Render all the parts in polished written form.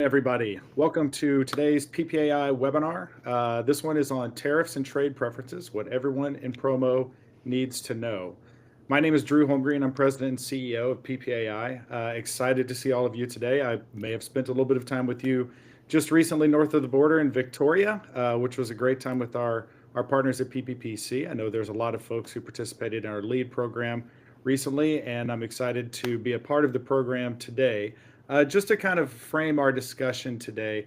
Everybody. Welcome to today's PPAI webinar. This one is on tariffs and trade preferences, what everyone in promo needs to know. My name is Drew Holmgreen. I'm president and CEO of PPAI. Excited to see all of you today. I may have spent a little bit of time with you just recently north of the border in Victoria, which was a great time with our partners at PPPC. I know there's a lot of folks who participated in our LEAD program recently, and I'm excited to be a part of the program today. Just to kind of frame our discussion today,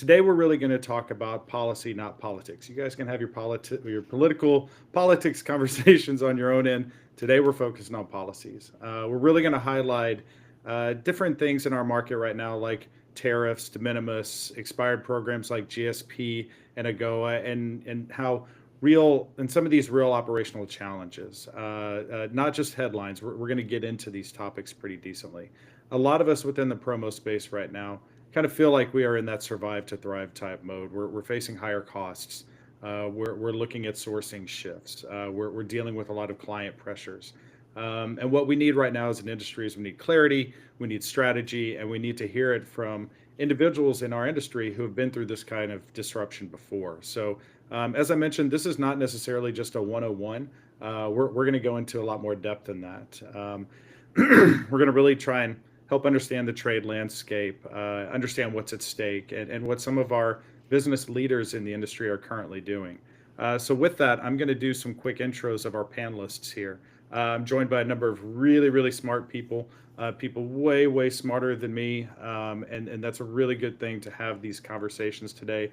we're really going to talk about policy, not politics. You guys can have your political politics conversations on your own end. Today we're focusing on policies. We're really going to highlight different things in our market right now, like tariffs, de minimis, expired programs like GSP and AGOA, and how real and some of these real operational challenges, not just headlines. We're going to get into these topics pretty decently. A lot of us within the promo space right now kind of feel like we are in that survive to thrive type mode. We're facing higher costs. We're looking at sourcing shifts. We're dealing with a lot of client pressures. And what we need right now as an industry is we need clarity, we need strategy, and we need to hear it from individuals in our industry who have been through this kind of disruption before. So as I mentioned, this is not necessarily just a 101. We're going to go into a lot more depth than that. We're going to really try and help understand the trade landscape, understand what's at stake, and what some of our business leaders in the industry are currently doing. So with that, I'm going to do some quick intros of our panelists here. I'm joined by a number of really, really smart people, people way, way smarter than me, and that's a really good thing to have these conversations today.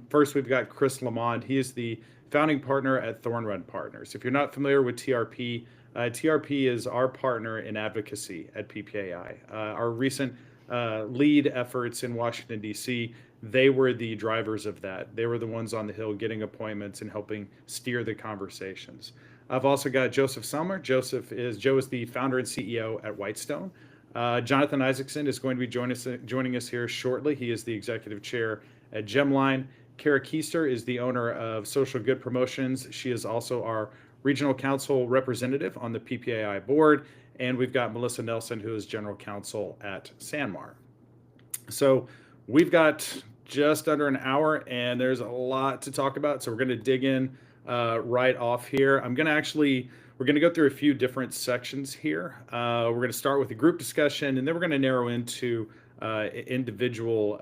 First, we've got Chris Lamond. He is the founding partner at Thorn Run Partners. If you're not familiar with TRP, TRP is our partner in advocacy at PPAI. Our recent lead efforts in Washington, D.C., they were the drivers of that. They were the ones on the Hill getting appointments and helping steer the conversations. I've also got Joseph Selmer. Joe is the founder and CEO at Whitestone. Jonathan Isaacson is going to be joining us here shortly. He is the executive chair at Gemline. Kara Keister is the owner of Social Good Promotions. She is also our regional counsel representative on the PPAI board. And we've got Melissa Nelson, who is general counsel at Sanmar. So we've got just under an hour, and there's a lot to talk about. So we're going to dig in right off here. We're going to go through a few different sections here. We're going to start with a group discussion, and then we're going to narrow into individual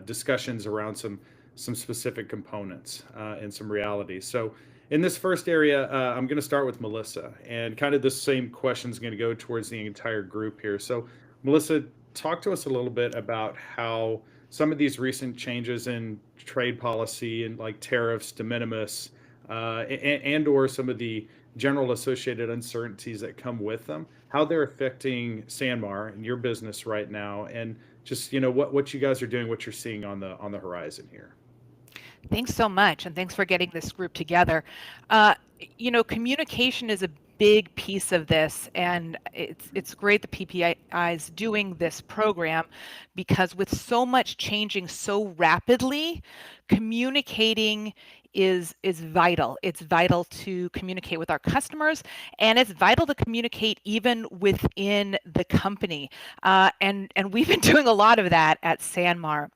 discussions around some specific components and some realities. So in this first area, I'm going to start with Melissa, and kind of the same question is going to go towards the entire group here. So Melissa, talk to us a little bit about how some of these recent changes in trade policy and like tariffs, de minimis, and or some of the general associated uncertainties that come with them, how they're affecting Sanmar and your business right now, and just what you guys are doing, what you're seeing on the horizon here. Thanks so much, and thanks for getting this group together. Communication is a big piece of this, and it's great that PPI is doing this program, because with so much changing so rapidly, communicating is vital. It's vital to communicate with our customers, and it's vital to communicate even within the company. And we've been doing a lot of that at Sanmar.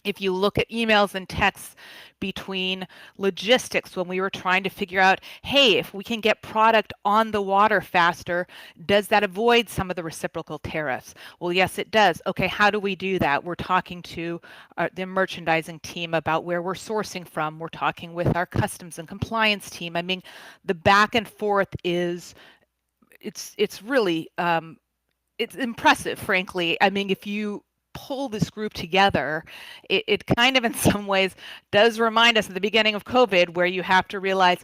If you look at emails and texts between logistics, when we were trying to figure out, hey, if we can get product on the water faster, does that avoid some of the reciprocal tariffs? Well, yes, it does. Okay, how do we do that? We're talking to the merchandising team about where we're sourcing from. We're talking with our customs and compliance team. I mean, the back and forth it's really, it's impressive, frankly. I mean, if you pull this group together, it kind of in some ways does remind us at the beginning of COVID, where you have to realize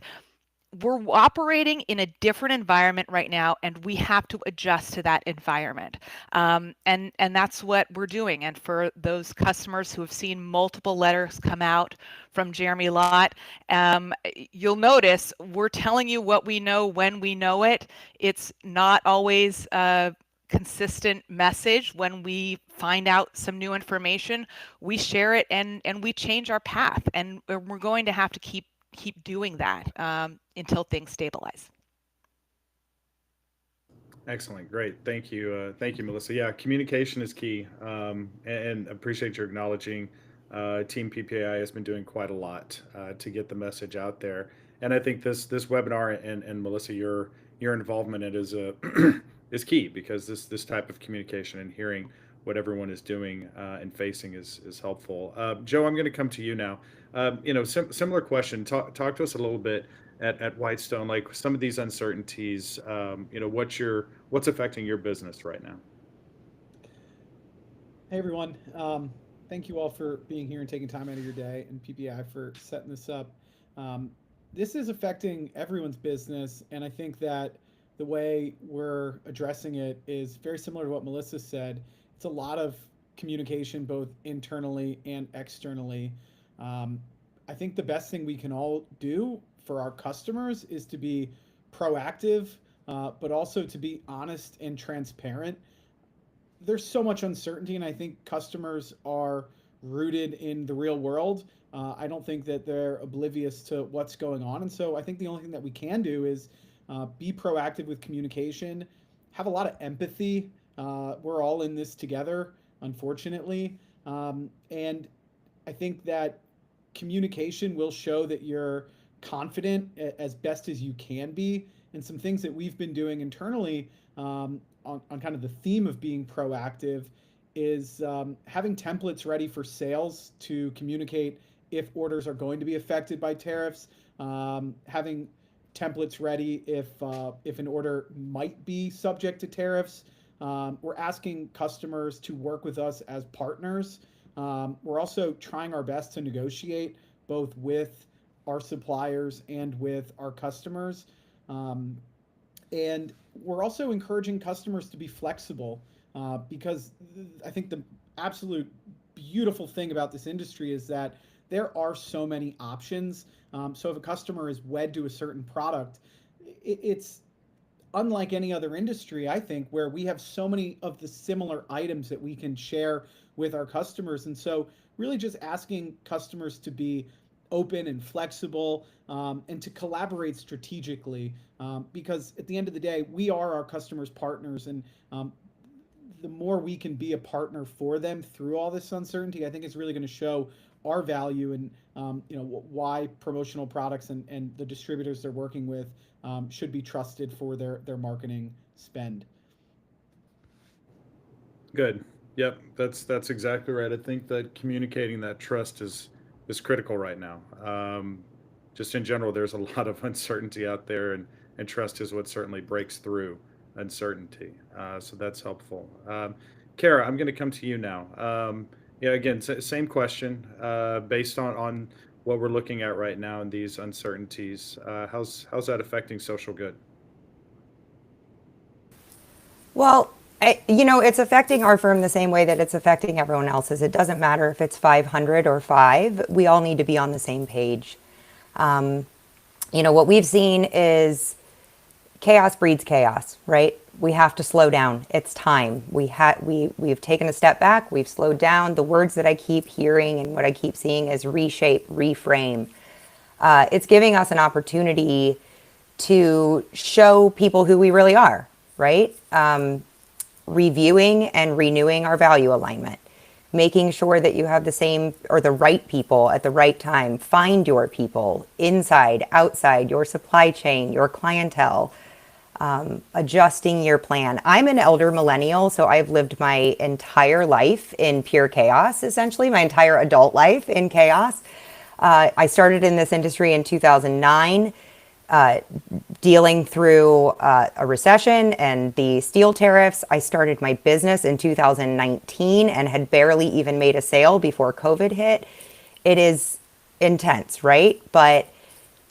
we're operating in a different environment right now, and we have to adjust to that environment. And that's what we're doing. And for those customers who have seen multiple letters come out from Jeremy Lott, you'll notice we're telling you what we know when we know it. It's not always consistent message. When we find out some new information, we share it and we change our path, and we're going to have to keep doing that until things stabilize. Excellent. Great. Thank you. Thank you, Melissa. Yeah, communication is key. And appreciate your acknowledging Team PPAI has been doing quite a lot to get the message out there. And I think this webinar and Melissa, your involvement in it is is key because this type of communication and hearing what everyone is doing and facing is helpful. Joe, I'm going to come to you now. Similar question. Talk to us a little bit at Whitestone, like some of these uncertainties. What's affecting your business right now? Hey everyone. Thank you all for being here and taking time out of your day, and PPI for setting this up. Um, this is affecting everyone's business, and I think that the way we're addressing it is very similar to what Melissa said. It's a lot of communication, both internally and externally. Um, I think the best thing we can all do for our customers is to be proactive, but also to be honest and transparent. There's so much uncertainty, and I think customers are rooted in the real world. I don't think that they're oblivious to what's going on, and so I think the only thing that we can do is be proactive with communication, have a lot of empathy. We're all in this together, unfortunately, and I think that communication will show that you're confident as best as you can be. And some things that we've been doing internally on kind of the theme of being proactive is having templates ready for sales to communicate if orders are going to be affected by tariffs, having templates ready if an order might be subject to tariffs. We're asking customers to work with us as partners. We're also trying our best to negotiate both with our suppliers and with our customers. Um, and we're also encouraging customers to be flexible because I think the absolute beautiful thing about this industry is that there are so many options. So if a customer is wed to a certain product, it's unlike any other industry, I think, where we have so many of the similar items that we can share with our customers. And so, really, just asking customers to be open and flexible and to collaborate strategically because at the end of the day, we are our customers' partners. And the more we can be a partner for them through all this uncertainty, I think it's really going to show our value and why promotional products and the distributors they're working with should be trusted for their marketing spend. Good. Yep, that's exactly right. I think that communicating that trust is critical right now. Just in general, there's a lot of uncertainty out there, and trust is what certainly breaks through uncertainty. So that's helpful. Kara, I'm going to come to you now. Yeah, again, same question. Based on what we're looking at right now and these uncertainties, how's that affecting social good? Well, it's affecting our firm the same way that it's affecting everyone else's. It doesn't matter if it's 500 or five. We all need to be on the same page. What we've seen is chaos breeds chaos, right? We have to slow down. It's time. We've taken a step back. We've slowed down. The words that I keep hearing and what I keep seeing is reshape, reframe. It's giving us an opportunity to show people who we really are, right? Reviewing and renewing our value alignment, making sure that you have the same or the right people at the right time. Find your people inside, outside, your supply chain, your clientele, adjusting your plan. I'm an elder millennial, so I've lived my entire life in pure chaos, essentially, my entire adult life in chaos. I started in this industry in 2009. Dealing through a recession and the steel tariffs. I started my business in 2019 and had barely even made a sale before COVID hit. It is intense, right? But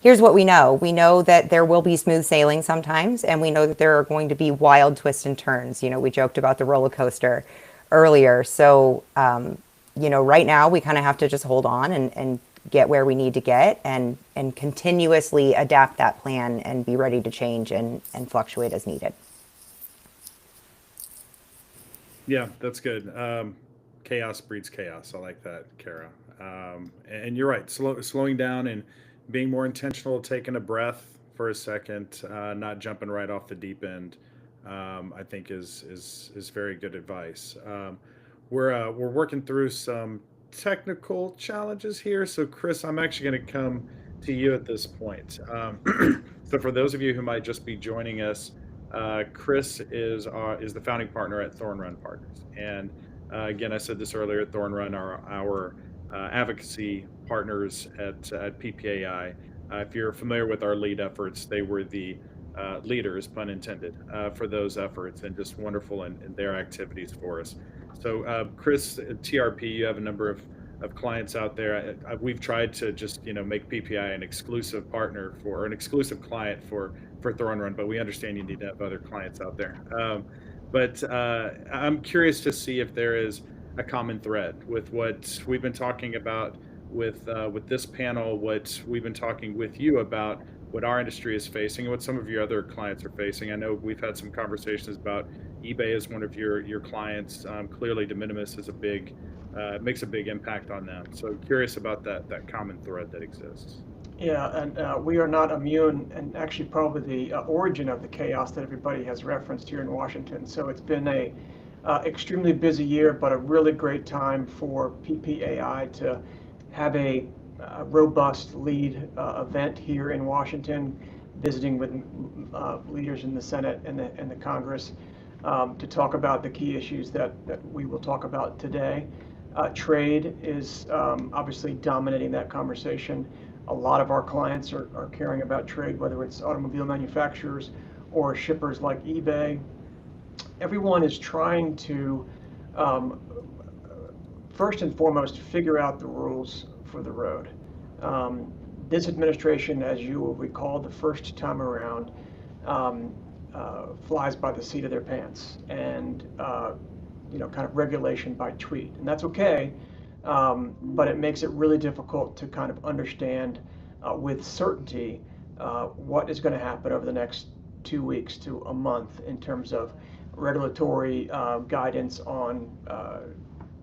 here's what we know. We know that there will be smooth sailing sometimes, and we know that there are going to be wild twists and turns. We joked about the roller coaster earlier. So, right now we kind of have to just hold on and get where we need to get and continuously adapt that plan and be ready to change and fluctuate as needed. Yeah, that's good. Chaos breeds chaos. I like that, Kara. And you're right. Slowing down and being more intentional, taking a breath for a second, not jumping right off the deep end. I think is very good advice. We're working through some technical challenges here, so Chris, I'm actually going to come to you at this point. So for those of you who might just be joining us, Chris is the founding partner at Thorn Run Partners, and again, I said this earlier. Thorn Run are our advocacy partners at PPAI. If you're familiar with our lead efforts, they were the leaders, pun intended, for those efforts, and just wonderful in their activities for us. So, Chris, at TRP, you have a number of clients out there. We've tried to just make PPI an exclusive partner for, or an exclusive client for Thorn Run, but we understand you need to have other clients out there. But I'm curious to see if there is a common thread with what we've been talking about with this panel, what we've been talking with you about, what our industry is facing, and what some of your other clients are facing. I know we've had some conversations about eBay as one of your clients. Clearly, de minimis is a big makes a big impact on them. So curious about that common thread that exists. Yeah, and we are not immune, and actually probably the origin of the chaos that everybody has referenced here in Washington. So it's been a extremely busy year, but a really great time for PPAI to have a robust lead event here in Washington, visiting with leaders in the Senate and the Congress to talk about the key issues that we will talk about today. Trade is obviously dominating that conversation. A lot of our clients are caring about trade, whether it's automobile manufacturers or shippers like eBay. Everyone is trying to, first and foremost, figure out the rules for the road. This administration, as you will recall, the first time around, flies by the seat of their pants and kind of regulation by tweet, and that's okay. But it makes it really difficult to kind of understand with certainty what is going to happen over the next 2 weeks to a month in terms of regulatory guidance on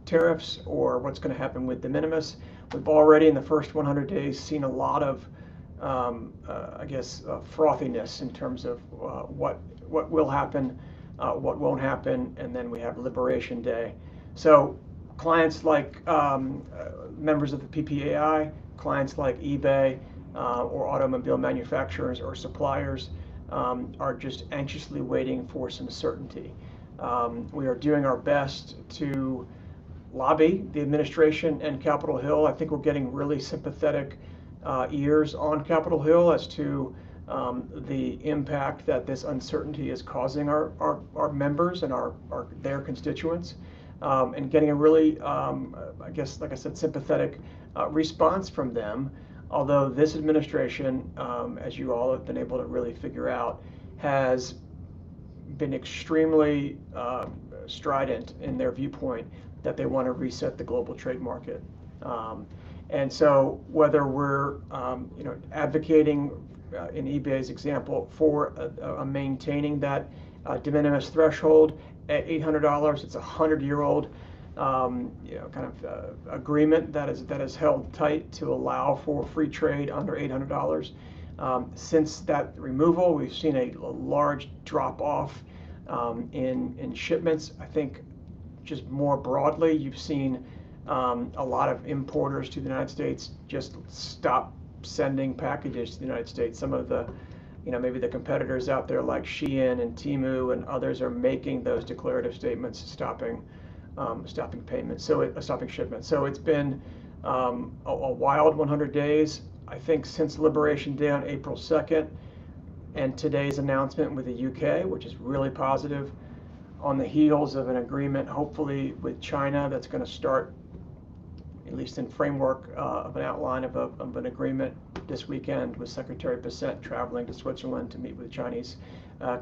tariffs or what's going to happen with de minimis. We've already in the first 100 days seen a lot of, frothiness in terms of what will happen, what won't happen, and then we have Liberation Day. So clients like members of the PPAI, clients like eBay or automobile manufacturers or suppliers are just anxiously waiting for some certainty. We are doing our best to lobby the administration and Capitol Hill. I think we're getting really sympathetic ears on Capitol Hill as to the impact that this uncertainty is causing our members and their constituents, and getting a really, like I said, sympathetic response from them. Although this administration, as you all have been able to really figure out, has been extremely strident in their viewpoint that they want to reset the global trade market. And so whether we're advocating in eBay's example for maintaining that de minimis threshold at $800, it's a 100-year-old agreement that is held tight to allow for free trade under $800. Since that removal, we've seen a large drop off in shipments. I think just more broadly, you've seen a lot of importers to the United States just stop sending packages to the United States. Some of the, maybe the competitors out there like Shein and Temu and others are making those declarative statements, stopping payments, stopping shipments. So it's been a wild 100 days. I think since Liberation Day on April 2nd and today's announcement with the UK, which is really positive, on the heels of an agreement, hopefully with China, that's going to start, at least in framework of an outline of an agreement this weekend, with Secretary Bissett traveling to Switzerland to meet with Chinese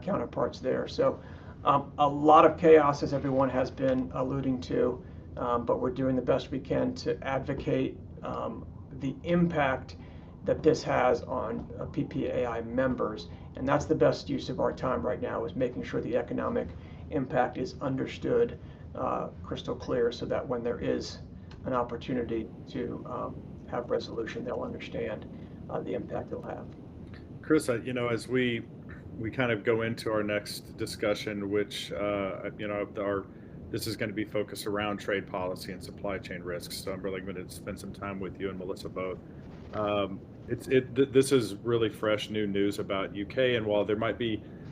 counterparts there. So a lot of chaos, as everyone has been alluding to, but we're doing the best we can to advocate the impact that this has on PPAI members. And that's the best use of our time right now, is making sure the economic impact is understood crystal clear, so that when there is an opportunity to have resolution, they'll understand the impact it'll have. Chris, as we we kind of go into our next discussion, which this is going to be focused around trade policy and supply chain risks. So I'm really going to spend some time with you and Melissa both. This is really fresh new news about UK, and while there might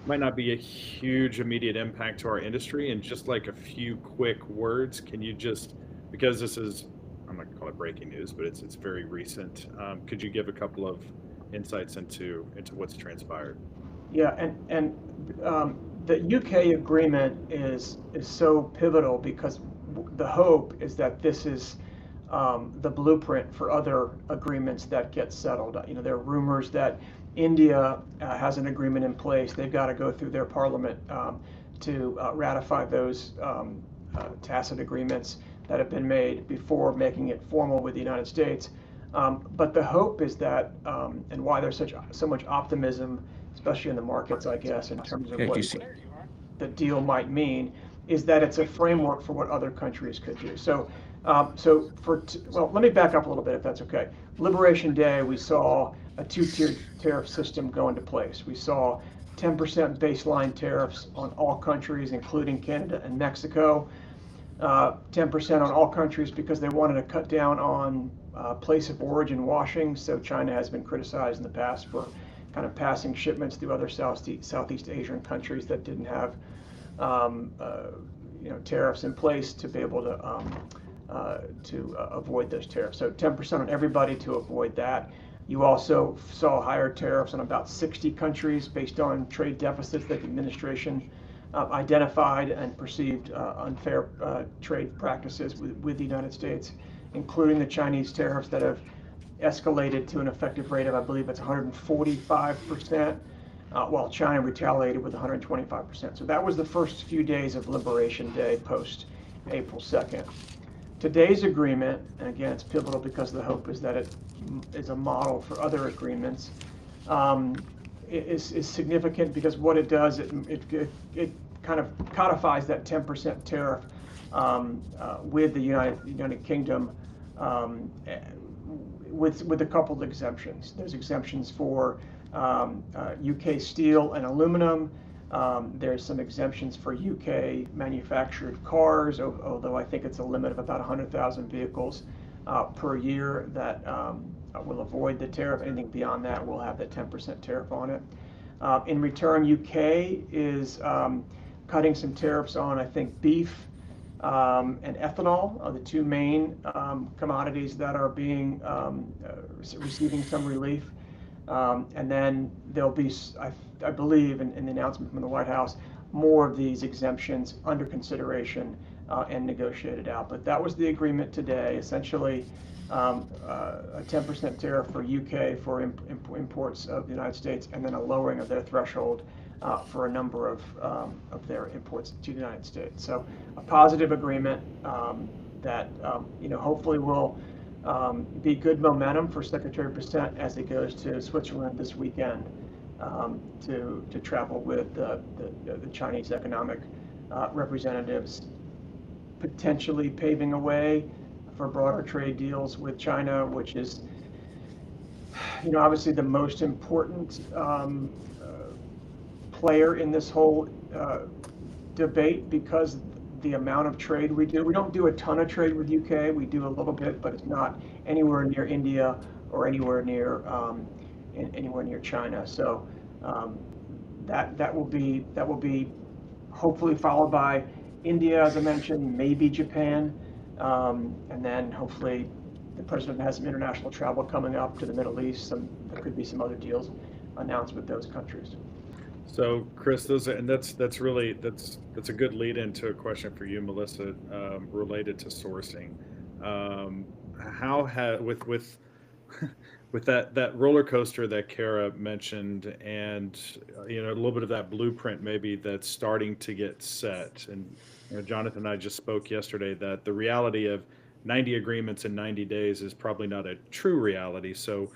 not be a huge immediate impact to our industry, and just like a few quick words, can you just, because this is, I'm not gonna call it breaking news, but it's very recent. Could you give a couple of insights into what's transpired? Yeah, and the UK agreement is so pivotal because the hope is that this is the blueprint for other agreements that get settled. There are rumors that India has an agreement in place. They've got to go through their parliament to ratify those tacit agreements that have been made before making it formal with the United States. But the hope is that, and why there's so much optimism, especially in the markets, I guess, in terms of what the deal might mean, is that it's a framework for what other countries could do. So, well, let me back up a little bit, if that's okay. Liberation Day, we saw a two-tiered tariff system go into place. We saw 10% baseline tariffs on all countries, including Canada and Mexico. 10% on all countries because they wanted to cut down on place of origin washing. So China has been criticized in the past for kind of passing shipments through other Southeast Asian countries that didn't have tariffs in place to be able to avoid those tariffs. So 10% on everybody to avoid that. You also saw higher tariffs on about 60 countries based on trade deficits that the administration identified and perceived unfair trade practices with the United States, including the Chinese tariffs that have escalated to an effective rate of, I believe it's 145%, while China retaliated with 125%. So that was the first few days of Liberation Day post April 2nd. Today's agreement, and again, it's pivotal because the hope is that it is a model for other agreements, is significant because what it does, it kind of codifies that 10% tariff with the United Kingdom with a couple of exemptions. There's exemptions for UK steel and aluminum. There's some exemptions for UK manufactured cars, although I think it's a limit of about 100,000 vehicles per year that will avoid the tariff. Anything beyond that will have the 10% tariff on it. In return, UK is cutting some tariffs on, I think, beef and ethanol are the two main commodities that are being receiving some relief. And then there'll be, I believe, in the announcement from the White House, more of these exemptions under consideration and negotiated out. But that was the agreement today, essentially a 10% tariff for UK for imports of the United States, and then a lowering of their threshold for a number of their imports to the United States. So a positive agreement that hopefully will be good momentum for Secretary Brissett as he goes to Switzerland this weekend to travel with the Chinese economic representatives, potentially paving a way for broader trade deals with China, which is obviously the most important player in this whole debate because the amount of trade we do. We don't do a ton of trade with UK. We do a little bit, but it's not anywhere near India or anywhere near China. So that will be hopefully followed by India, as I mentioned, maybe Japan, and then hopefully the president has some international travel coming up to the Middle East. There could be some other deals announced with those countries. So, Chris, that's a good lead into a question for you, Melissa, related to sourcing. With that roller coaster that Kara mentioned, and a little bit of that blueprint maybe that's starting to get set. And Jonathan and I just spoke yesterday that the reality of 90 agreements in 90 days is probably not a true reality. So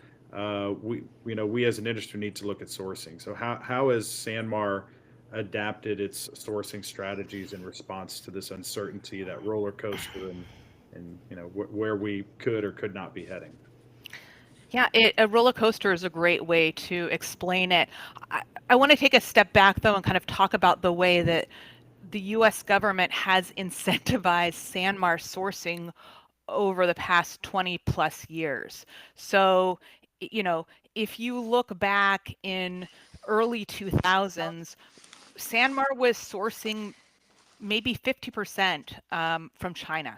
we as an industry need to look at sourcing. So how has Sanmar adapted its sourcing strategies in response to this uncertainty, that roller coaster, and where we could or could not be heading? Yeah, a roller coaster is a great way to explain it. I want to take a step back though and kind of talk about the way that the US government has incentivized SanMar sourcing over the past 20 plus years. So, you know, if you look back in early 2000s, SanMar was sourcing maybe 50% from China.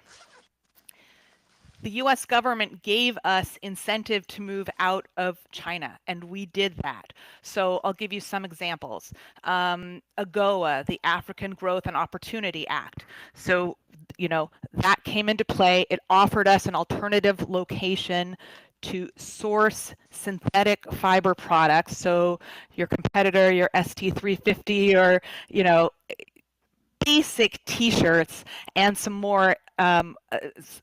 The US government gave us incentive to move out of China, and we did that. So I'll give you some examples. AGOA, the African Growth and Opportunity Act. So, that came into play. It offered us an alternative location to source synthetic fiber products. So your competitor, your ST350, or, basic t-shirts and some more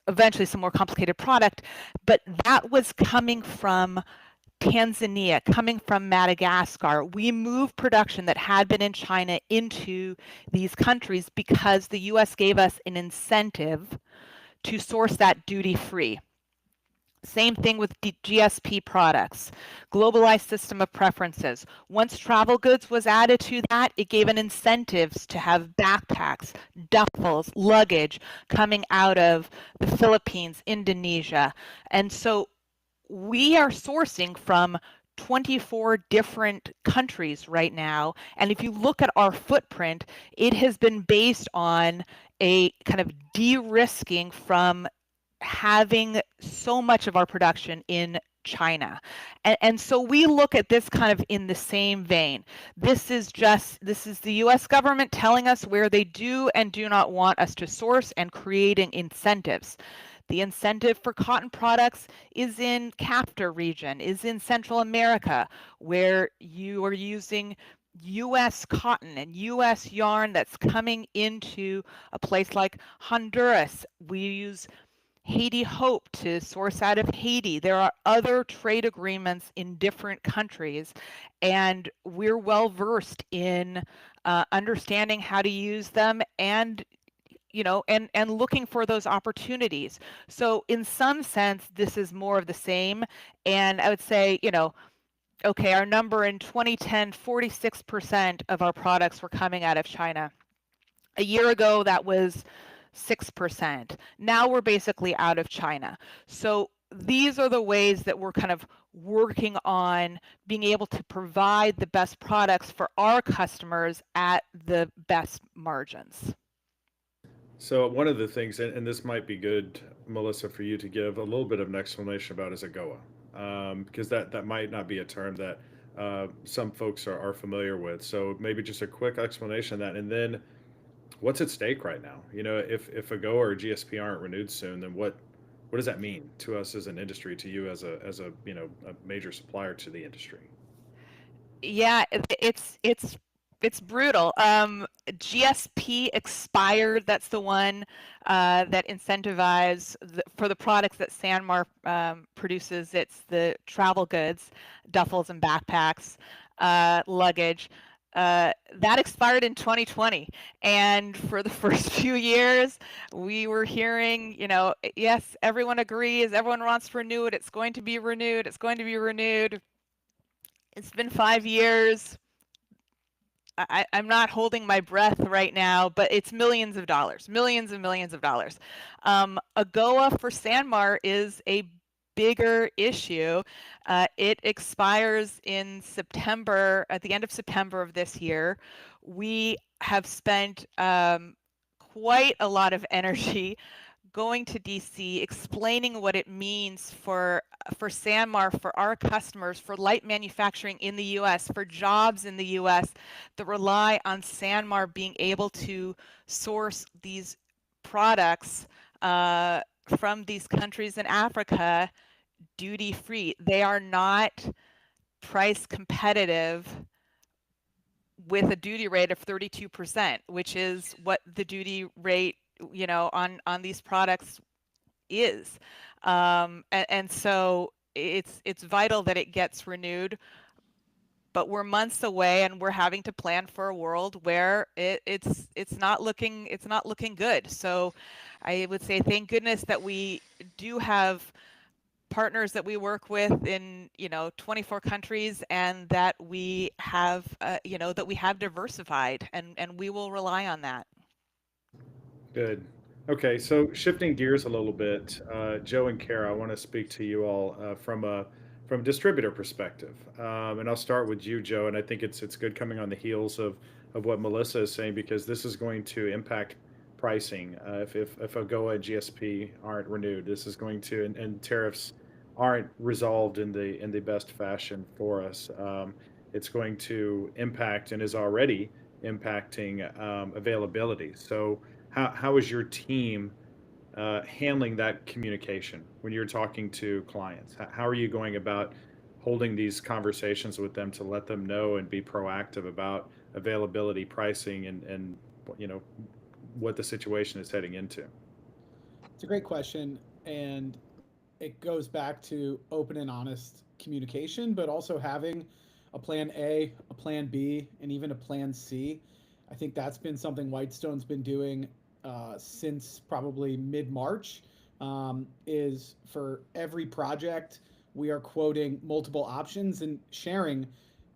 eventually some more complicated product, but that was coming from Tanzania, coming from Madagascar. We moved production that had been in China into these countries because the US gave us an incentive to source that duty free. Same thing with GSP products, globalized system of preferences. Once travel goods was added to that, it gave an incentives to have backpacks, duffels, luggage coming out of the Philippines, Indonesia. And so we are sourcing from 24 different countries right now. And if you look at our footprint, it has been based on a kind of de-risking from having so much of our production in China. And so we look at this kind of in the same vein. This is the US government telling us where they do and do not want us to source and creating incentives. The incentive for cotton products is in CAFTA region, is in Central America, where you are using US cotton and US yarn that's coming into a place like Honduras. We use Haiti Hope to source out of Haiti. There are other trade agreements in different countries, and we're well versed in understanding how to use them and and looking for those opportunities. So in some sense, this is more of the same. And I would say, okay, our number in 2010, 46% of our products were coming out of China. A year ago, that was 6%. Now we're basically out of China. So these are the ways that we're kind of working on being able to provide the best products for our customers at the best margins. So one of the things, and this might be good, Melissa, for you to give a little bit of an explanation about is AGOA, because that might not be a term that some folks are familiar with. So maybe just a quick explanation of that, and then what's at stake right now? If AGOA or GSP aren't renewed soon, then what does that mean to us as an industry, to you as a a major supplier to the industry? Yeah, it's brutal. GSP expired. That's the one that incentivized for the products that SanMar produces. It's the travel goods, duffels and backpacks, luggage. That expired in 2020, and for the first few years, we were hearing, yes, everyone agrees, everyone wants to renew it. It's going to be renewed. It's going to be renewed. It's been 5 years. I'm not holding my breath right now, but it's millions of dollars, millions and millions of dollars. AGOA for SanMar is a bigger issue. It expires in September, at the end of September of this year. We have spent quite a lot of energy going to DC, explaining what it means for SanMar, for our customers, for light manufacturing in the US, for jobs in the US that rely on SanMar being able to source these products from these countries in Africa duty free. They are not price competitive with a duty rate of 32%, which is what the duty rate on these products is. And so it's vital that it gets renewed, but we're months away and we're having to plan for a world where it's not looking good. So I would say thank goodness that we do have partners that we work with in 24 countries, and that we have that we have diversified, and we will rely on that. Good. Okay, so shifting gears a little bit, Joe and Kara, I want to speak to you all from a distributor perspective, and I'll start with you, Joe. And I think it's good coming on the heels of what Melissa is saying, because this is going to impact pricing. If AGOA and GSP aren't renewed, this is going to, and tariffs aren't resolved in the best fashion for us. It's going to impact and is already impacting availability. So how is your team handling that communication when you're talking to clients? How are you going about holding these conversations with them to let them know and be proactive about availability, pricing, and you know what the situation is heading into? It's a great question, and it goes back to open and honest communication, but also having a plan A, a plan B, and even a plan C. I think that's been something Whitestone's been doing since probably mid March. Is for every project, we are quoting multiple options and sharing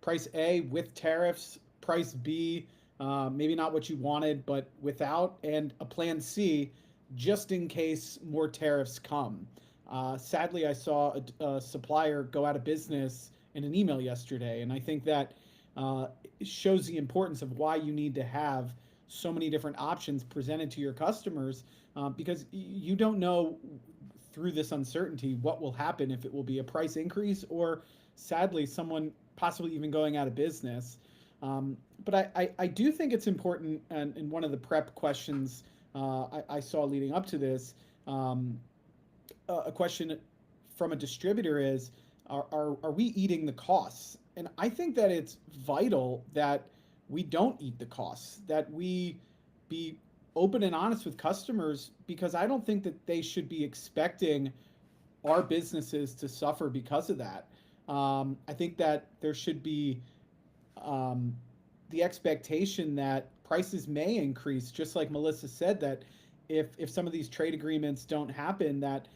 price A with tariffs, price B, maybe not what you wanted, but without, and a plan C just in case more tariffs come. Sadly, I saw a supplier go out of business in an email yesterday, and I think that shows the importance of why you need to have so many different options presented to your customers, because you don't know through this uncertainty what will happen, if it will be a price increase or sadly someone possibly even going out of business. But I do think it's important, and in one of the prep questions I saw leading up to this, a question from a distributor is, are we eating the costs? And I think that it's vital that we don't eat the costs, that we be open and honest with customers, because I don't think that they should be expecting our businesses to suffer because of that. I think that there should be the expectation that prices may increase, just like Melissa said, that if some of these trade agreements don't happen, that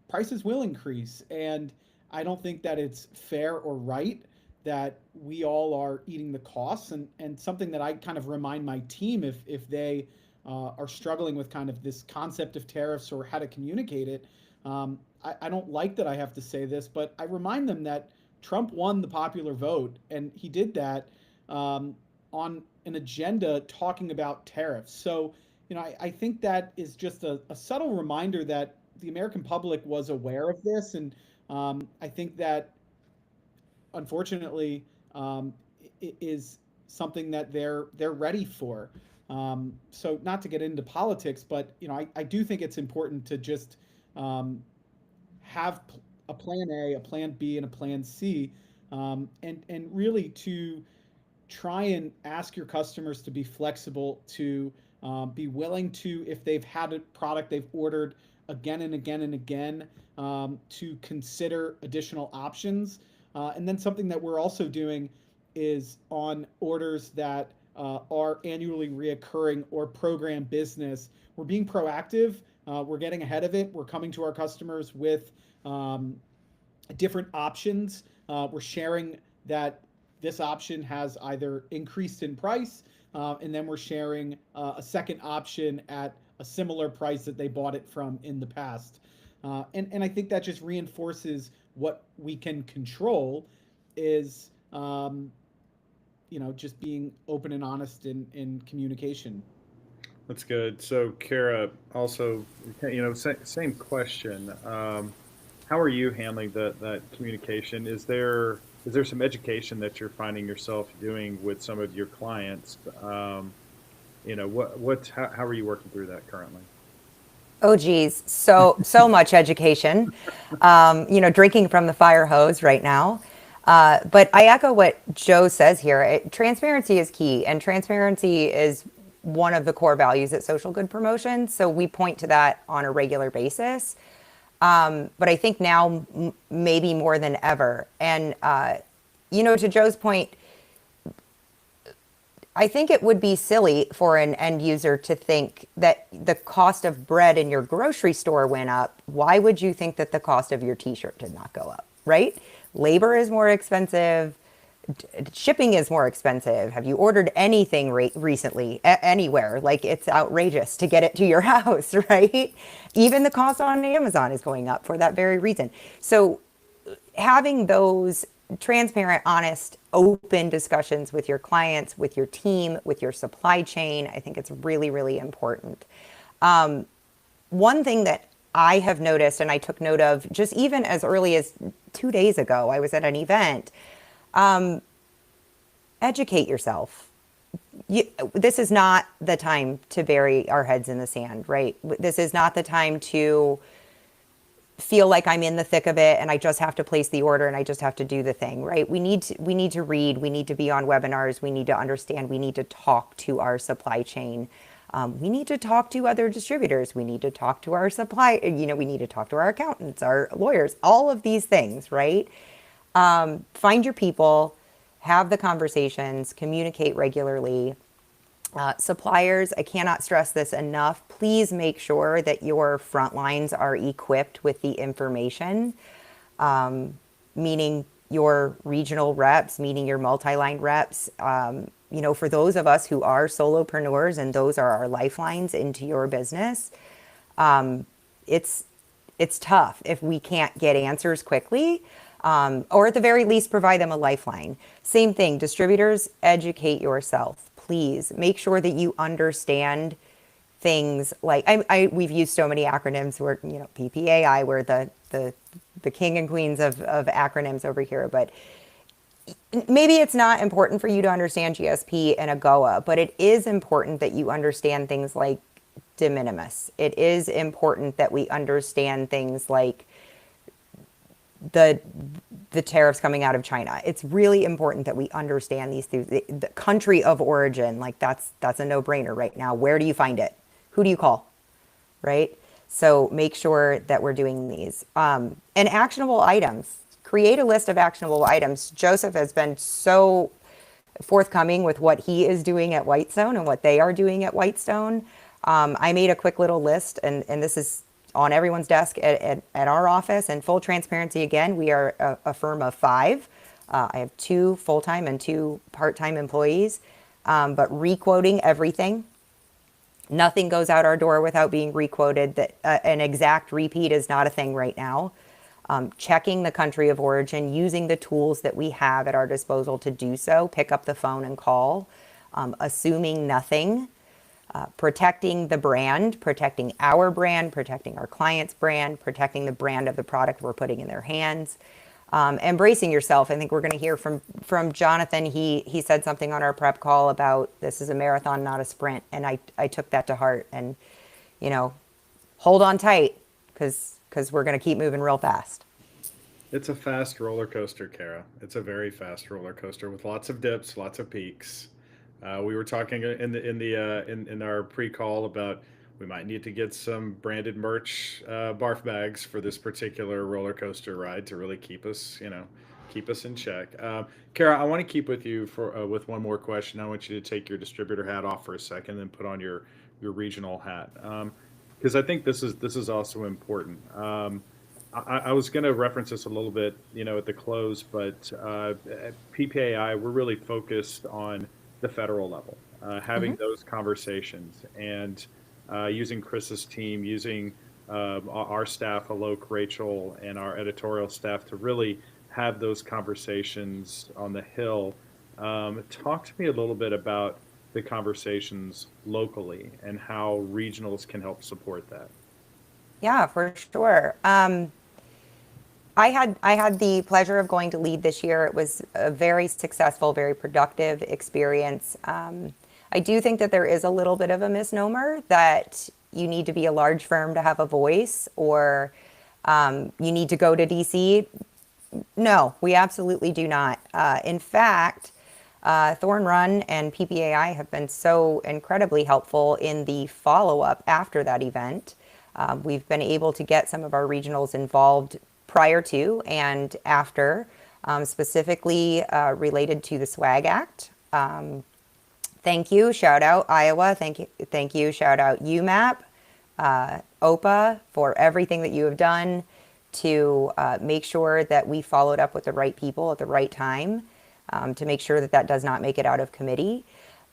prices will increase. And I don't think that it's fair or right that we all are eating the costs. And something that I kind of remind my team, if they are struggling with kind of this concept of tariffs or how to communicate it, I don't like that I have to say this, but I remind them that Trump won the popular vote, and he did that on an agenda talking about tariffs. So, I think that is just a subtle reminder that the American public was aware of this, and I think that unfortunately it is something that they're ready for. So not to get into politics, but I do think it's important to just have a plan A, a plan B, and a plan C, and really to try and ask your customers to be flexible, to be willing to, if they've had a product they've ordered again and again and again, to consider additional options. And then something that we're also doing is on orders that are annually reoccurring or program business, we're being proactive. We're getting ahead of it. We're coming to our customers with different options. We're sharing that this option has either increased in price, and then we're sharing a second option at a similar price that they bought it from in the past. And I think that just reinforces what we can control is, just being open and honest in communication. That's good. So, Kara, also, same question. How are you handling that communication? Is there some education that you're finding yourself doing with some of your clients? How are you working through that currently? Oh geez, so much education. Drinking from the fire hose right now. But I echo what Joe says here. Transparency is key, and transparency is one of the core values at Social Good Promotion. So we point to that on a regular basis. But I think now maybe more than ever. And to Joe's point, I think it would be silly for an end user to think that the cost of bread in your grocery store went up. Why would you think that the cost of your t-shirt did not go up, right? Labor is more expensive. Shipping is more expensive. Have you ordered anything recently anywhere? Like, it's outrageous to get it to your house, right? Even the cost on Amazon is going up for that very reason. So having those transparent, honest, open discussions with your clients, with your team, with your supply chain, I think it's really, really important. One thing that I have noticed, and I took note of just even as early as 2 days ago, I was at an event. Educate yourself. This is not the time to bury our heads in the sand, right? This is not the time to feel like I'm in the thick of it and I just have to place the order and I just have to do the thing, right? We need to read, we need to be on webinars, we need to understand, we need to talk to our supply chain. We need to talk to other distributors. We need to talk to our we need to talk to our accountants, our lawyers, all of these things, right? Find your people, have the conversations, communicate regularly. Suppliers, I cannot stress this enough. Please make sure that your front lines are equipped with the information, meaning your regional reps, meaning your multi-line reps. For those of us who are solopreneurs and those are our lifelines into your business, it's tough if we can't get answers quickly. Or at the very least, provide them a lifeline. Same thing, distributors, educate yourself. Please make sure that you understand things like, we've used so many acronyms. We're, PPAI, we're the king and queens of acronyms over here, but maybe it's not important for you to understand GSP and AGOA, but it is important that you understand things like de minimis. It is important that we understand things like the tariffs coming out of China. It's really important that we understand these things. The country of origin, like that's a no-brainer right now. Where do you find it? Who do you call? Right? So make sure that we're doing these. And actionable items. Create a list of actionable items. Joseph has been so forthcoming with what he is doing at Whitestone and what they are doing at Whitestone. I made a quick little list, and this is on everyone's desk at our office. And full transparency, again, we are a firm of 5. I have 2 full-time and 2 part-time employees, but re-quoting everything. Nothing goes out our door without being re-quoted. That an exact repeat is not a thing right now. Checking the country of origin, using the tools that we have at our disposal to do so. Pick up the phone and call. Assuming nothing. Protecting the brand, protecting our brand, protecting our client's brand, protecting the brand of the product we're putting in their hands. Embracing yourself. I think we're going to hear from Jonathan. He said something on our prep call about this is a marathon, not a sprint. And I took that to heart. And, hold on tight because we're going to keep moving real fast. It's a fast roller coaster, Kara. It's a very fast roller coaster with lots of dips, lots of peaks. We were talking in our pre-call about we might need to get some branded merch barf bags for this particular roller coaster ride to really keep us in check. Kara, I want to keep with you with one more question. I want you to take your distributor hat off for a second and put on your regional hat, because I think this is also important. I was going to reference this a little bit, at the close, but at PPAI, we're really focused on the federal level, having those conversations and using Chris's team, using our staff, Alok, Rachel, and our editorial staff to really have those conversations on the Hill. Talk to me a little bit about the conversations locally and how regionals can help support that. Yeah, for sure. I had the pleasure of going to LEAD this year. It was a very successful, very productive experience. I do think that there is a little bit of a misnomer that you need to be a large firm to have a voice, or you need to go to DC. No, we absolutely do not. In fact, Thorn Run and PPAI have been so incredibly helpful in the follow-up after that event. We've been able to get some of our regionals involved prior to and after, specifically related to the SWAG Act. Thank you. Shout out Iowa. Thank you. Shout out UMAP, OPA for everything that you have done to make sure that we followed up with the right people at the right time, to make sure that that does not make it out of committee.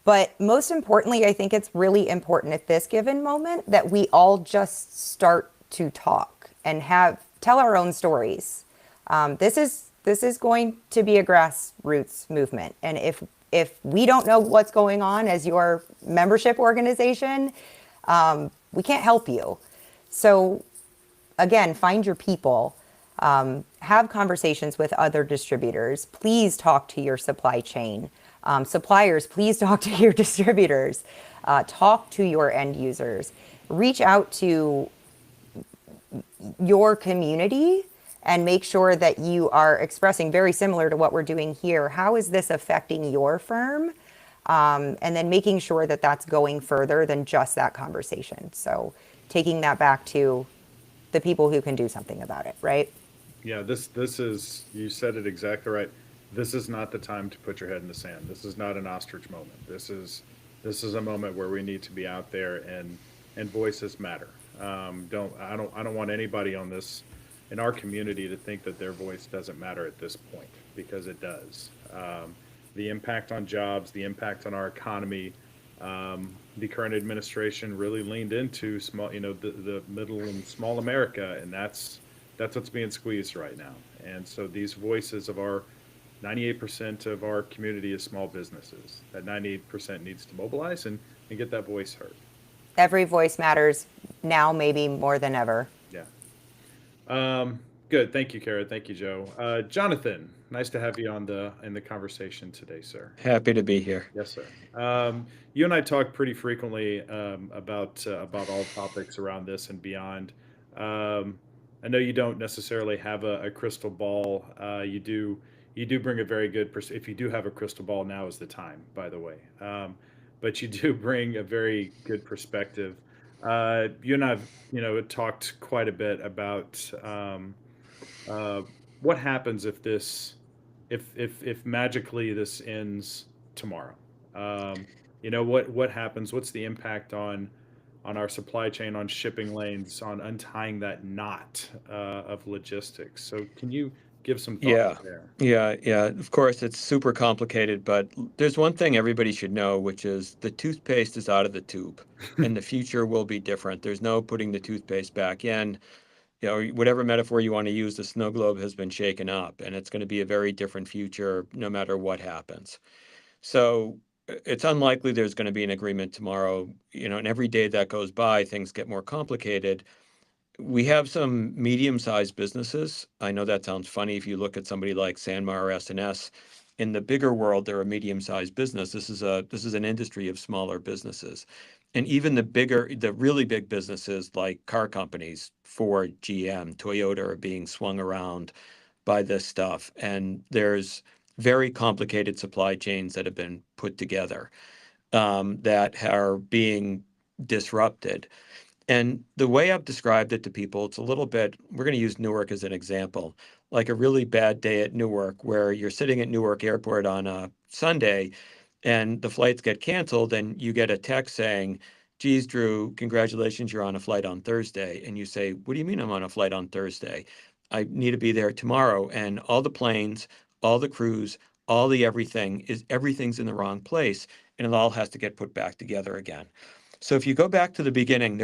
But most importantly, I think it's really important at this given moment that we all just start to talk and tell our own stories. This is going to be a grassroots movement, and if we don't know what's going on as your membership organization, we can't help you. So again, find your people, have conversations with other distributors. Please talk to your supply chain. Suppliers, please talk to your distributors. Talk to your end users. Reach out to your community and make sure that you are expressing, very similar to what we're doing here, how is this affecting your firm? And then making sure that that's going further than just that conversation. So taking that back to the people who can do something about it, right? Yeah, this is, you said it exactly right. This is not the time to put your head in the sand. This is not an ostrich moment. This is a moment where we need to be out there and voices matter. I don't want anybody on this in our community to think that their voice doesn't matter at this point, because it does. The impact on jobs, the impact on our economy. The current administration really leaned into small, the middle and small America, and that's what's being squeezed right now. And so these voices of our 98% of our community is small businesses. That 98% needs to mobilize and get that voice heard. Every voice matters now, maybe more than ever. Yeah. Good. Thank you, Kara. Thank you, Joe. Jonathan, nice to have you in the conversation today, sir. Happy to be here. Yes, sir. You and I talk pretty frequently about all topics around this and beyond. I know you don't necessarily have a crystal ball. You do bring a very good if you do have a crystal ball, now is the time, by the way. But you do bring a very good perspective. You and I've talked quite a bit about what happens if magically this ends tomorrow. What happens? What's the impact on our supply chain, on shipping lanes, on untying that knot of logistics? So can you give some thoughts there? Yeah. Of course, it's super complicated, but there's one thing everybody should know, which is the toothpaste is out of the tube, and the future will be different. There's no putting the toothpaste back in. Whatever metaphor you want to use, the snow globe has been shaken up, and it's going to be a very different future no matter what happens. So it's unlikely there's going to be an agreement tomorrow, and every day that goes by, things get more complicated. We have some medium-sized businesses. I know that sounds funny if you look at somebody like Sanmar or S&S. In the bigger world, they're a medium-sized business. This is an industry of smaller businesses. And even the really big businesses like car companies, Ford, GM, Toyota, are being swung around by this stuff. And there's very complicated supply chains that have been put together that are being disrupted. And the way I've described it to people, it's a little bit, we're going to use Newark as an example, like a really bad day at Newark, where you're sitting at Newark Airport on a Sunday and the flights get canceled and you get a text saying, geez, Drew, congratulations, you're on a flight on Thursday. And you say, what do you mean I'm on a flight on Thursday? I need to be there tomorrow. And all the planes, all the crews, all the everything's in the wrong place, and it all has to get put back together again. So if you go back to the beginning,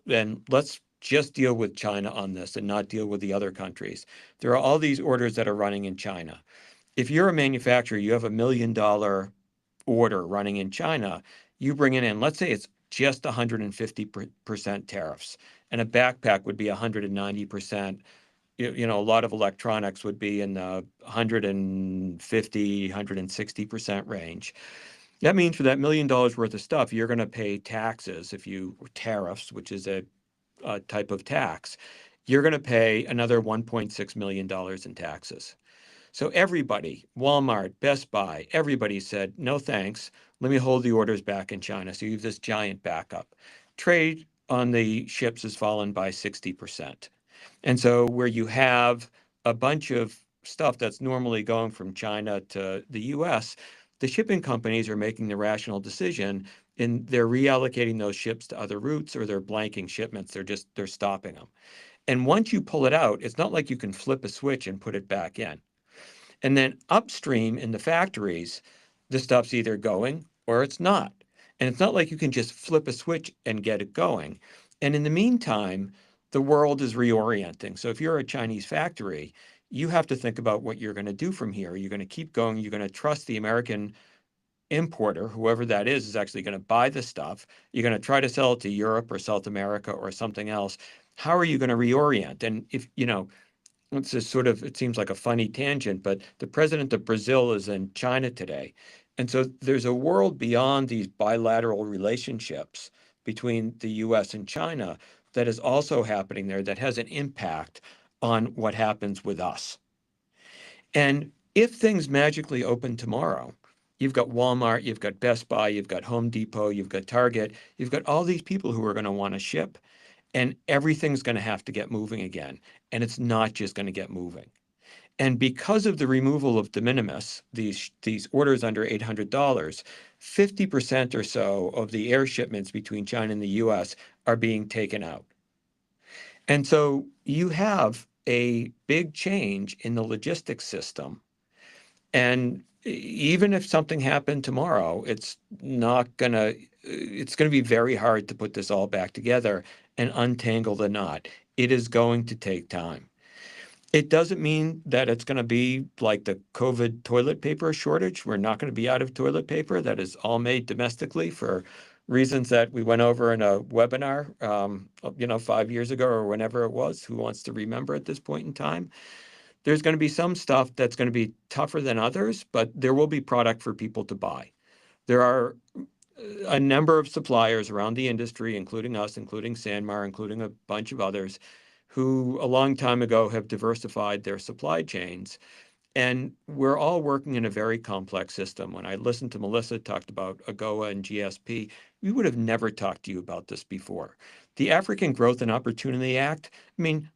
and let's just deal with China on this and not deal with the other countries. There are all these orders that are running in China. If you're a manufacturer, you have $1 million order running in China, you bring it in, let's say it's just 150% tariffs, and a backpack would be 190%. A lot of electronics would be in the 150, 160% range. That means for that $1 million worth of stuff, you're going to pay taxes, tariffs, which is a type of tax. You're going to pay another $1.6 million in taxes. So everybody, Walmart, Best Buy, everybody said, no thanks. Let me hold the orders back in China. So you have this giant backup. Trade on the ships has fallen by 60%. And so where you have a bunch of stuff that's normally going from China to the US, the shipping companies are making the rational decision and they're reallocating those ships to other routes, or they're blanking shipments. They're stopping them. And once you pull it out, it's not like you can flip a switch and put it back in. And then upstream in the factories, the stuff's either going or it's not. And it's not like you can just flip a switch and get it going. And in the meantime, the world is reorienting. So if you're a Chinese factory, you have to think about what you're going to do from here. You're going to keep going. You're going to trust the American importer, whoever that is actually going to buy the stuff. You're going to try to sell it to Europe or South America or something else. How are you going to reorient? And if, it's a sort of, it seems like a funny tangent, but the president of Brazil is in China today. And so there's a world beyond these bilateral relationships between the US and China that is also happening there that has an impact on what happens with us. And if things magically open tomorrow, you've got Walmart, you've got Best Buy, you've got Home Depot, you've got Target, you've got all these people who are going to want to ship, and everything's going to have to get moving again. And it's not just going to get moving. And because of the removal of de minimis, these orders under $800, 50% or so of the air shipments between China and the US are being taken out. And so you have a big change in the logistics system. And even if something happened tomorrow, it's going to be very hard to put this all back together and untangle the knot. It is going to take time. It doesn't mean that it's going to be like the COVID toilet paper shortage. We're not going to be out of toilet paper. That is all made domestically for reasons that we went over in a webinar, 5 years ago or whenever it was. Who wants to remember at this point in time? There's going to be some stuff that's going to be tougher than others, but there will be product for people to buy. There are a number of suppliers around the industry, including us, including Sanmar, including a bunch of others, who a long time ago have diversified their supply chains. And we're all working in a very complex system. When I listened to Melissa talked about AGOA and GSP, we would have never talked to you about this before. The African Growth and Opportunity Act,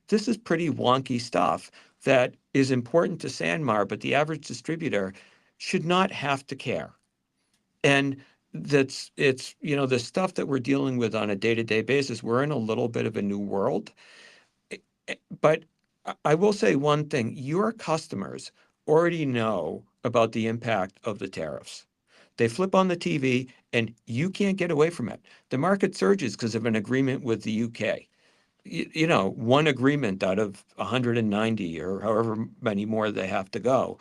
this is pretty wonky stuff that is important to Sanmar, but the average distributor should not have to care. And it's the stuff that we're dealing with on a day-to-day basis. We're in a little bit of a new world. But I will say one thing, your customers already know about the impact of the tariffs. They flip on the TV and you can't get away from it. The market surges because of an agreement with the UK. One agreement out of 190 or however many more they have to go.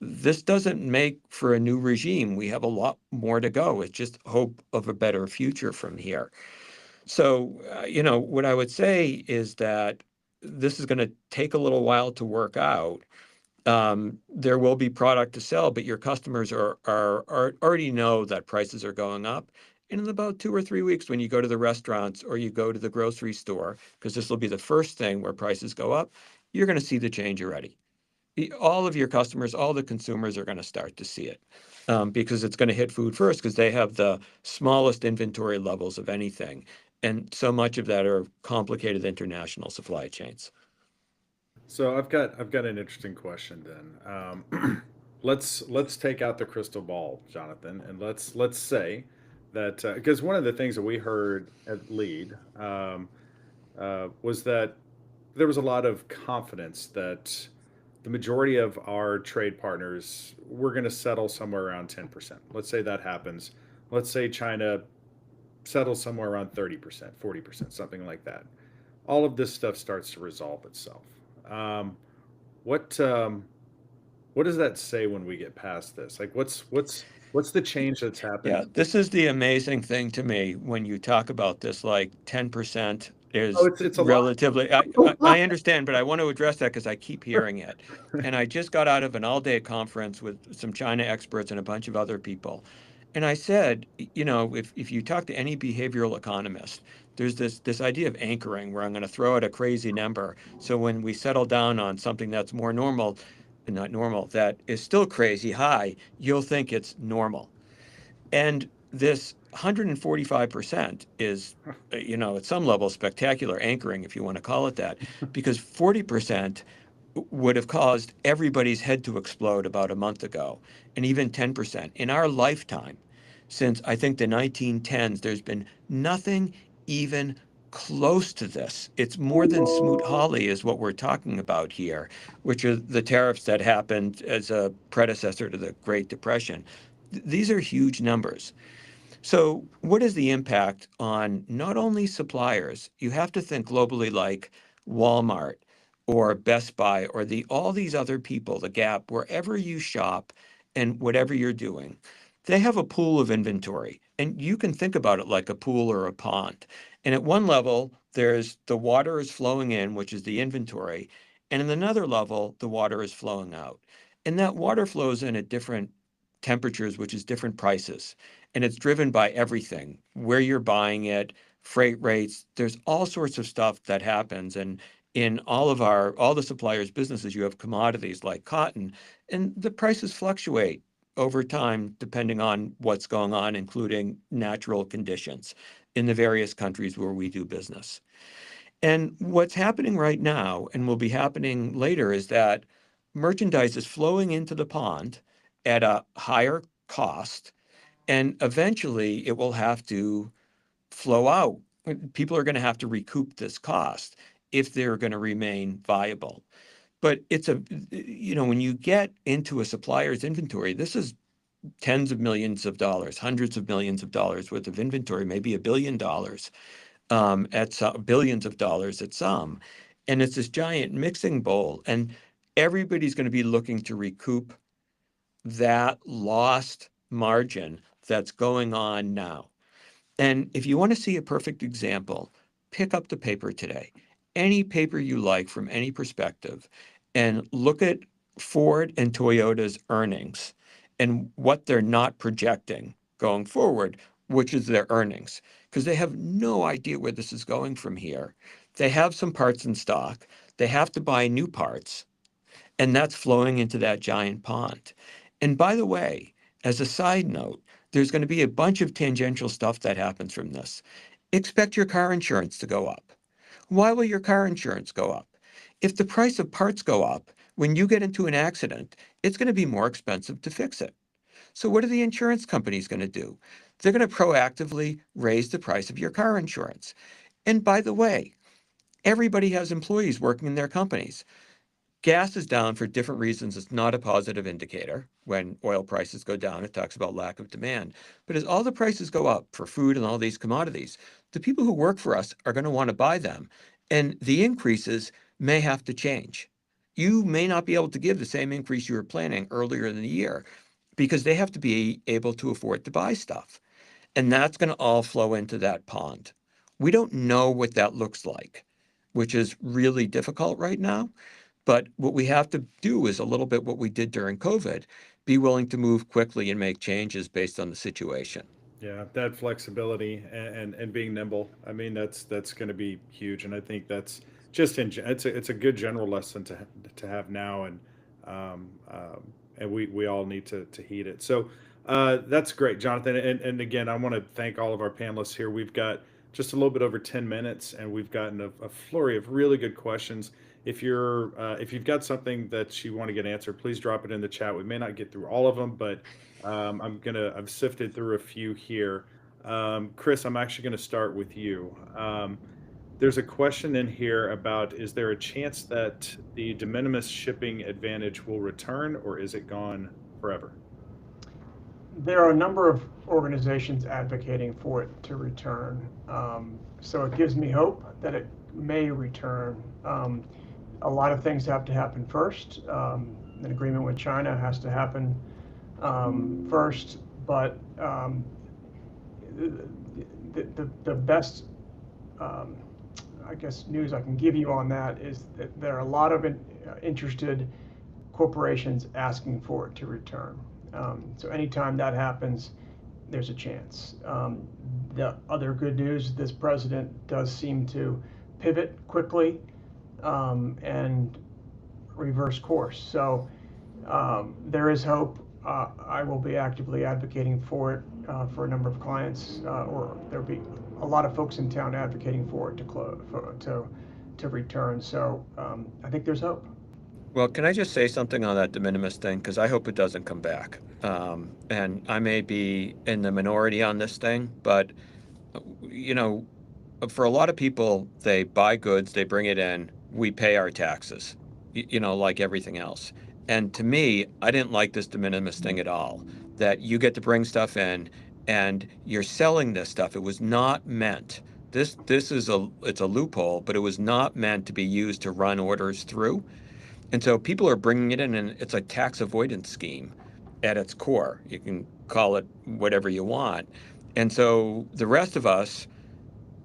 This doesn't make for a new regime. We have a lot more to go. It's just hope of a better future from here. So, what I would say is that this is going to take a little while to work out. There will be product to sell, but your customers are already know that prices are going up. And in about 2 or 3 weeks, when you go to the restaurants or you go to the grocery store, because this will be the first thing where prices go up, you're going to see the change already. All of your customers, all the consumers are going to start to see it because it's going to hit food first because they have the smallest inventory levels of anything. And so much of that are complicated international supply chains. So I've got an interesting question then. Let's take out the crystal ball, Jonathan, and let's say that because one of the things that we heard at Lead was that there was a lot of confidence that the majority of our trade partners were going to settle somewhere around 10%. Let's say that happens. Let's say China settles somewhere around 30%, 40%, something like that. All of this stuff starts to resolve itself. Um, what what does that say when we get past this? Like, what's the change that's happened? Yeah, this is the amazing thing to me when you talk about this, like 10% Oh, is it's a lot. relatively, I understand, but I want to address that because I keep hearing it. And I just got out of an all-day conference with some China experts and a bunch of other people. And I said, if you talk to any behavioral economist, there's this idea of anchoring where I'm going to throw out a crazy number. So when we settle down on something that's more normal, not normal, that is still crazy high, you'll think it's normal. And this 145% is, at some level, spectacular anchoring, if you want to call it that, because 40% would have caused everybody's head to explode about a month ago, and even 10%. In our lifetime, since I think the 1910s, there's been nothing even close to this. It's more than Smoot-Hawley is what we're talking about here, which are the tariffs that happened as a predecessor to the Great Depression. These are huge numbers. So, what is the impact on not only suppliers? You have to think globally, like Walmart or Best Buy or all these other people, the Gap, wherever you shop and whatever you're doing. They have a pool of inventory, and you can think about it like a pool or a pond. And at one level, there's the water is flowing in, which is the inventory, and in another level, the water is flowing out. And that water flows in at different temperatures, which is different prices, and it's driven by everything, where you're buying it, freight rates. There's all sorts of stuff that happens. And in all the suppliers' businesses, you have commodities like cotton, and the prices fluctuate over time depending on what's going on, including natural conditions in the various countries where we do business. And what's happening right now, and will be happening later, is that merchandise is flowing into the pond at a higher cost, and eventually it will have to flow out. People are going to have to recoup this cost if they're going to remain viable. But when you get into a supplier's inventory, this is tens of millions of dollars, hundreds of millions of dollars worth of inventory, maybe $1 billion, at some billions of dollars at some. And it's this giant mixing bowl. And everybody's going to be looking to recoup that lost margin that's going on now. And if you want to see a perfect example, pick up the paper today, any paper you like from any perspective, and look at Ford and Toyota's earnings and what they're not projecting going forward, which is their earnings, because they have no idea where this is going from here. They have some parts in stock. They have to buy new parts, and that's flowing into that giant pond. And by the way, as a side note, there's going to be a bunch of tangential stuff that happens from this. Expect your car insurance to go up. Why will your car insurance go up? If the price of parts go up, when you get into an accident, it's going to be more expensive to fix it. So what are the insurance companies going to do? They're going to proactively raise the price of your car insurance. And by the way, everybody has employees working in their companies. Gas is down for different reasons. It's not a positive indicator. When oil prices go down, it talks about lack of demand. But as all the prices go up for food and all these commodities, the people who work for us are going to want to buy them. And the increases may have to change. You may not be able to give the same increase you were planning earlier in the year because they have to be able to afford to buy stuff. And that's going to all flow into that pond. We don't know what that looks like, which is really difficult right now. But what we have to do is a little bit what we did during COVID, be willing to move quickly and make changes based on the situation. Yeah, that flexibility and being nimble. I mean, that's going to be huge, and I think that's just it's a good general lesson to have now, and we all need to heed it. So that's great, Jonathan. And again, I want to thank all of our panelists here. We've got just a little bit over 10 minutes, and we've gotten a flurry of really good questions. If you've got something that you want to get answered, please drop it in the chat. We may not get through all of them, but I've sifted through a few here. Chris, I'm actually gonna start with you. There's a question in here about, is there a chance that the de minimis shipping advantage will return, or is it gone forever? There are a number of organizations advocating for it to return. So it gives me hope that it may return. A lot of things have to happen first. An agreement with China has to happen first, but the best, I guess, news I can give you on that is that there are a lot of interested corporations asking for it to return. So anytime that happens, there's a chance. The other good news, this president does seem to pivot quickly and reverse course. So there is hope. I will be actively advocating for it for a number of clients, or there'll be a lot of folks in town advocating for it to return. So I think there's hope. Well, can I just say something on that de minimis thing? Because I hope it doesn't come back. And I may be in the minority on this thing, but you know, for a lot of people, they buy goods, they bring it in, we pay our taxes, like everything else. And to me, I didn't like this de minimis thing at all, that you get to bring stuff in and you're selling this stuff. It was not meant. This is it's a loophole, but it was not meant to be used to run orders through. And so people are bringing it in, and it's a tax avoidance scheme at its core. You can call it whatever you want. And so the rest of us,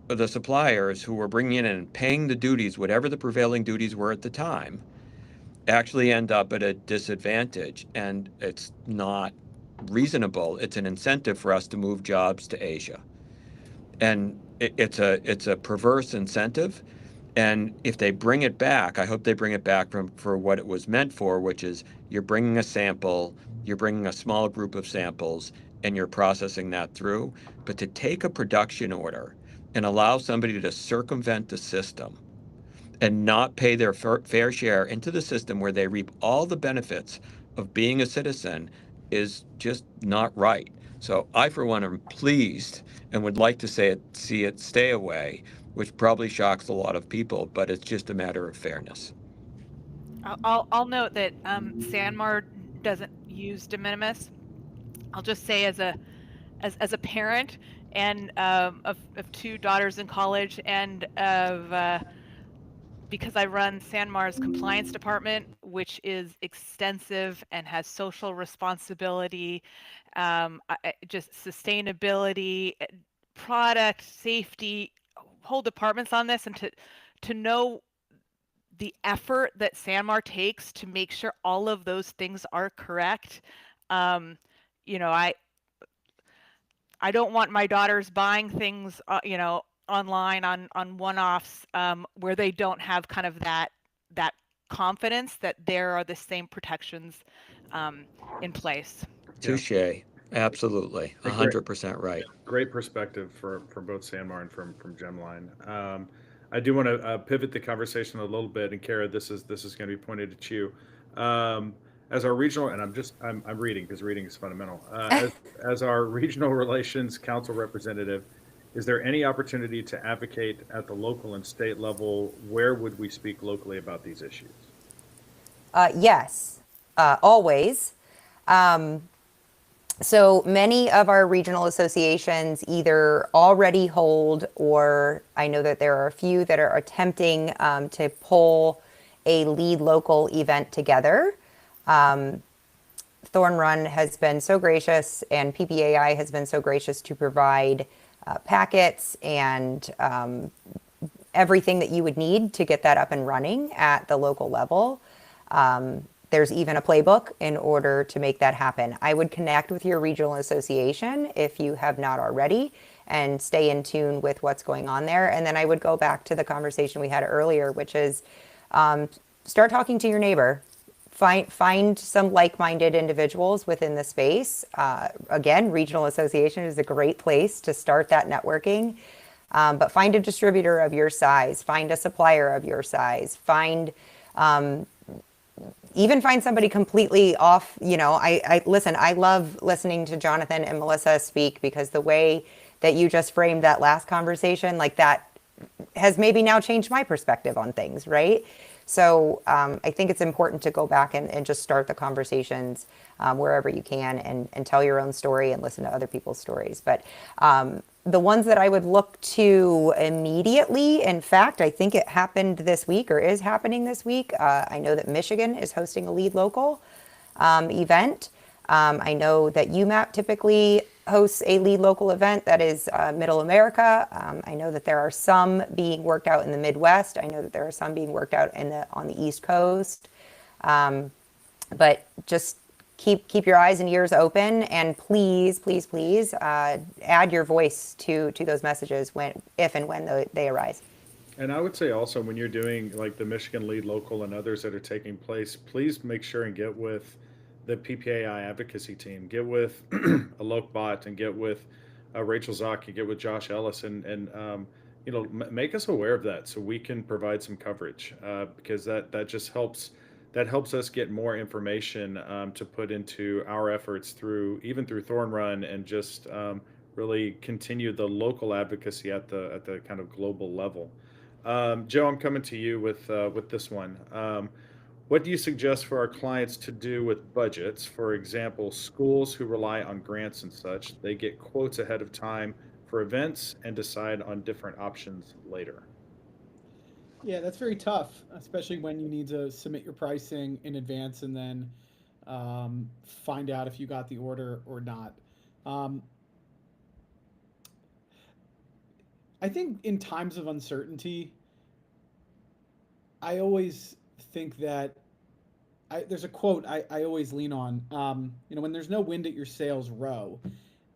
the suppliers who were bringing in and paying the duties, whatever the prevailing duties were at the time, actually end up at a disadvantage. And it's not reasonable. It's an incentive for us to move jobs to Asia. And it's a perverse incentive. And if they bring it back, I hope they bring it back for what it was meant for, which is you're bringing a sample, you're bringing a small group of samples, and you're processing that through. But to take a production order and allow somebody to circumvent the system and not pay their fair share into the system where they reap all the benefits of being a citizen is just not right. So I, for one, am pleased and would like to see it stay away, which probably shocks a lot of people, but it's just a matter of fairness. I'll note that Sanmar doesn't use de minimis. I'll just say as a parent and of two daughters in college and of because I run Sanmar's compliance department, which is extensive and has social responsibility, just sustainability, product safety, whole departments on this, and to know the effort that Sanmar takes to make sure all of those things are correct. Um, you know, I don't want my daughters buying things, online on one-offs where they don't have kind of that confidence that there are the same protections in place. Yeah. Touche. Absolutely. A great, 100% right. great perspective from both Sanmar and from Gemline. I do want to pivot the conversation a little bit, and Kara, this is going to be pointed at you. As our regional, and I'm reading because reading is fundamental. As our regional relations council representative, is there any opportunity to advocate at the local and state level? Where would we speak locally about these issues? Yes, always. So many of our regional associations either already hold, or I know that there are a few that are attempting to pull a lead local event together. Thorn Run has been so gracious, and PPAI has been so gracious to provide packets and everything that you would need to get that up and running at the local level. There's even a playbook in order to make that happen. I would connect with your regional association if you have not already and stay in tune with what's going on there. And then I would go back to the conversation we had earlier, which is start talking to your neighbor. Find some like-minded individuals within the space. Again, regional association is a great place to start that networking. But find a distributor of your size. Find a supplier of your size. Even find somebody completely off. I listen, I love listening to Jonathan and Melissa speak, because the way that you just framed that last conversation, like that has maybe now changed my perspective on things, right? So I think it's important to go back and just start the conversations wherever you can, and tell your own story and listen to other people's stories. But the ones that I would look to immediately, in fact, I think it happened this week or is happening this week. I know that Michigan is hosting a lead local event. I know that UMAP typically hosts a lead local event that is Middle America. I know that there are some being worked out in the Midwest. I know that there are some being worked out on the East Coast. But just keep your eyes and ears open, and please, please, please add your voice to those messages if and when they arise. And I would say also, when you're doing like the Michigan Lead Local and others that are taking place, please make sure and get with the PPAI advocacy team, get with Alok Bhatt, and get with Rachel Zock, and get with Josh Ellis, and make us aware of that so we can provide some coverage, because that just helps that helps us get more information to put into our efforts through Thorn Run, and just really continue the local advocacy at the kind of global level. Joe, I'm coming to you with this one. What do you suggest for our clients to do with budgets? For example, schools who rely on grants and such, they get quotes ahead of time for events and decide on different options later. Yeah, that's very tough, especially when you need to submit your pricing in advance and then find out if you got the order or not. Um, I think in times of uncertainty, I always think that there's a quote I always lean on. When there's no wind at your sails, row.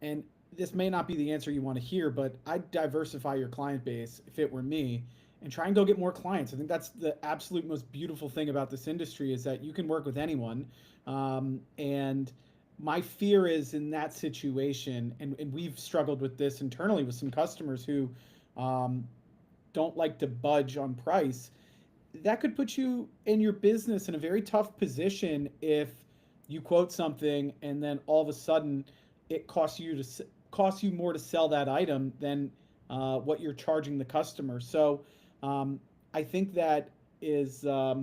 And this may not be the answer you want to hear, but I'd diversify your client base if it were me and try and go get more clients. I think that's the absolute most beautiful thing about this industry is that you can work with anyone. And my fear is in that situation, and we've struggled with this internally with some customers who um, don't like to budge on price. That could put you in your business in a very tough position if you quote something and then all of a sudden it costs you more to sell that item than what you're charging the customer. So um, I think that is a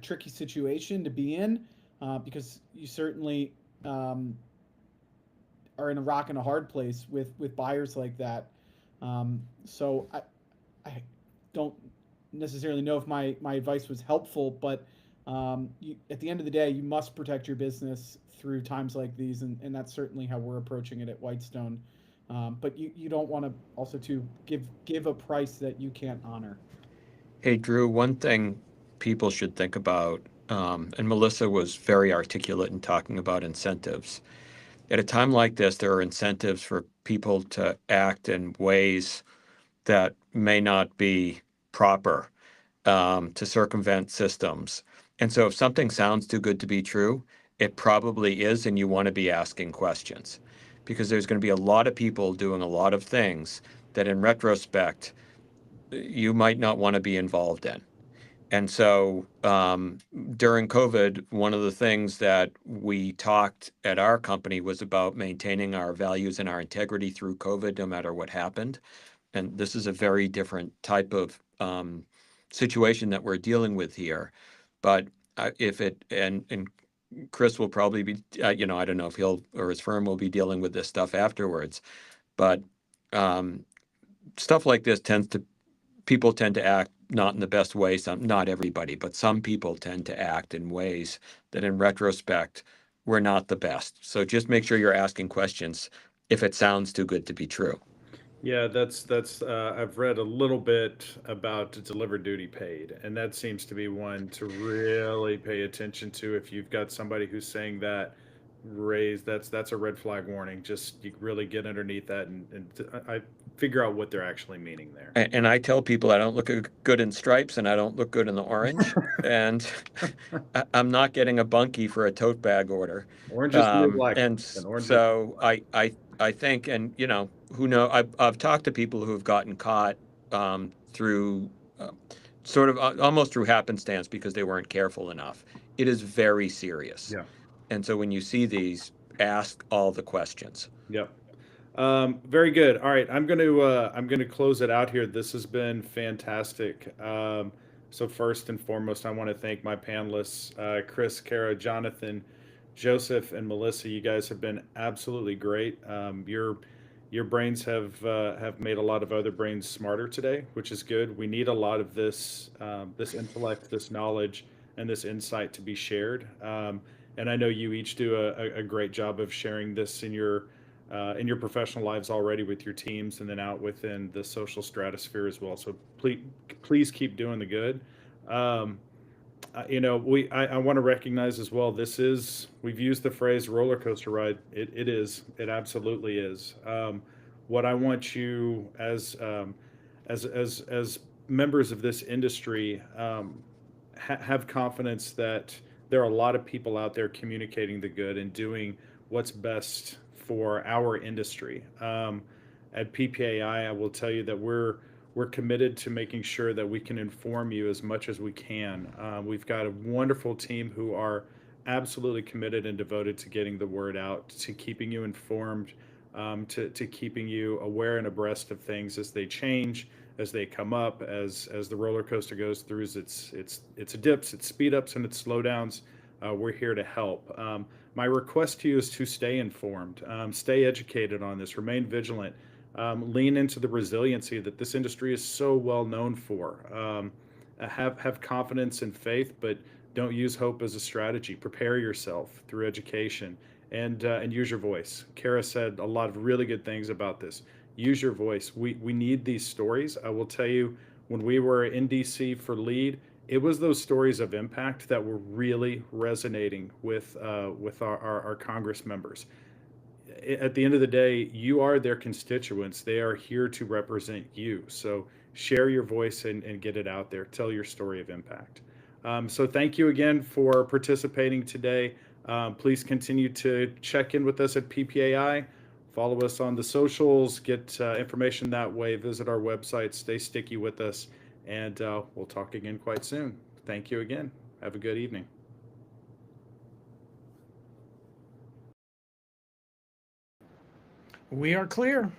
tricky situation to be in because you certainly um, are in a rock and a hard place with buyers like that. So I don't necessarily know if my advice was helpful, but at the end of the day, you must protect your business through times like these, and that's certainly how we're approaching it at Whitestone. But you don't want to also to give a price that you can't honor. Hey, Drew, one thing people should think about, and Melissa was very articulate in talking about incentives. At a time like this, there are incentives for people to act in ways that may not be proper, to circumvent systems. And so if something sounds too good to be true, it probably is, and you want to be asking questions because there's going to be a lot of people doing a lot of things that in retrospect, you might not want to be involved in. And so during COVID, one of the things that we talked at our company was about maintaining our values and our integrity through COVID, no matter what happened. And this is a very different type of situation that we're dealing with here. But if it, and Chris will probably be, I don't know if he'll or his firm will be dealing with this stuff afterwards. But um, stuff like this people tend to act not in the best way. Not everybody, but some people tend to act in ways that in retrospect were not the best. So just make sure you're asking questions if it sounds too good to be true. Yeah, that's. I've read a little bit about deliver duty paid, and that seems to be one to really pay attention to. If you've got somebody who's saying that, that's a red flag warning. Just you really get underneath that and I figure out what they're actually meaning there. And I tell people I don't look good in stripes and I don't look good in the orange. And I'm not getting a bunkie for a tote bag order. Orange is the new black, And and orange is so I think, and who know, I've talked to people who have gotten caught through sort of almost through happenstance because they weren't careful enough. It is very serious. yeah. And so when you see these, ask all the questions. Yep. Very good. All right, I'm gonna close it out here. This has been fantastic. So first and foremost, I want to thank my panelists, Chris, Kara, Jonathan, Joseph, and Melissa. You guys have been absolutely great. Your brains have made a lot of other brains smarter today, which is good. We need a lot of this intellect, this knowledge, and this insight to be shared. And I know you each do a great job of sharing this in your professional lives already with your teams, and then out within the social stratosphere as well. So please keep doing the good. Um, I want to recognize as well. We've used the phrase roller coaster ride. It absolutely is. What I want you as members of this industry, have confidence that there are a lot of people out there communicating the good and doing what's best for our industry. At PPAI, I will tell you that we're we're committed to making sure that we can inform you as much as we can. We've got a wonderful team who are absolutely committed and devoted to getting the word out, to keeping you informed, to keeping you aware and abreast of things as they change, as they come up, as the roller coaster goes through its dips, its speed ups, and its slowdowns. We're here to help. My request to you is to stay informed, stay educated on this, remain vigilant, lean into the resiliency that this industry is so well known for. Have confidence and faith, but don't use hope as a strategy. Prepare yourself through education and use your voice. Kara said a lot of really good things about this. Use your voice. We need these stories. I will tell you, when we were in DC for LEAD, it was those stories of impact that were really resonating with our Congress members. At the end of the day, you are their constituents. They are here to represent you. So share your voice and get it out there. Tell your story of impact. So thank you again for participating today. Please continue to check in with us at PPAI. Follow us on the socials, get information that way, visit our website, stay sticky with us, and we'll talk again quite soon. Thank you again. Have a good evening. We are clear.